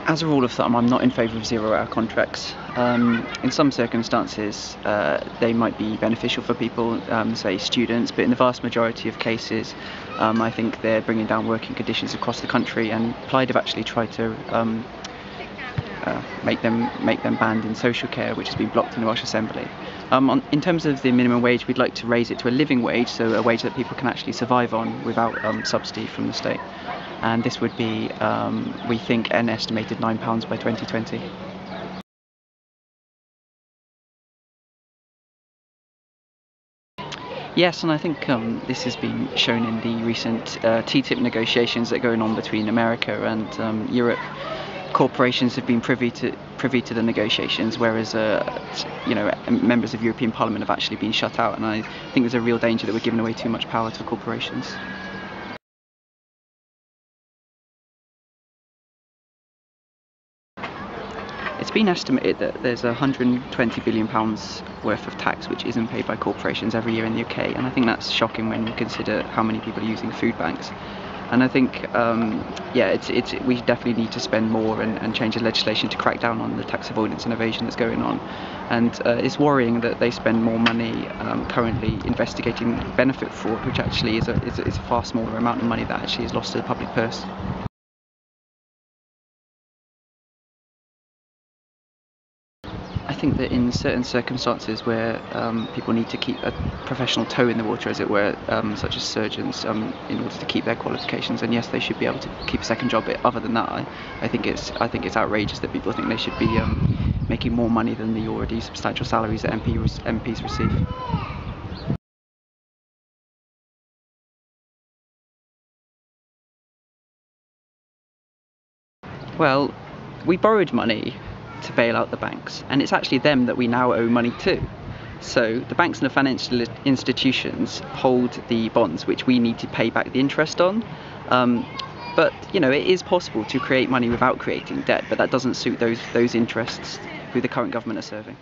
As a rule of thumb, I'm not in favour of zero-hour contracts. In some circumstances, they might be beneficial for people, say students, but in the vast majority of cases, I think they're bringing down working conditions across the country, and Plaid have actually tried to make them banned in social care, which has been blocked in the Welsh Assembly. In terms of the minimum wage, we'd like to raise it to a living wage, so a wage that people can actually survive on without subsidy from the state. And this would be, we think, an estimated £9 by 2020. Yes, and I think this has been shown in the recent TTIP negotiations that are going on between America and Europe. Corporations have been privy to the negotiations, whereas members of European Parliament have actually been shut out, and I think there's a real danger that we're giving away too much power to corporations. It's been estimated that there's £120 billion worth of tax which isn't paid by corporations every year in the UK, and I think that's shocking when you consider how many people are using food banks. And I think, we definitely need to spend more and change the legislation to crack down on the tax avoidance and evasion that's going on. And it's worrying that they spend more money currently investigating benefit fraud, which actually is a far smaller amount of money that actually is lost to the public purse. I think that in certain circumstances where people need to keep a professional toe in the water, as it were, such as surgeons, in order to keep their qualifications, and yes, they should be able to keep a second job. But other than that, I think it's outrageous that people think they should be making more money than the already substantial salaries that MPs receive. Well, we borrowed money to bail out the banks, and it's actually them that we now owe money to. So the banks and the financial institutions hold the bonds which we need to pay back the interest on. But it is possible to create money without creating debt, but that doesn't suit those interests who the current government are serving.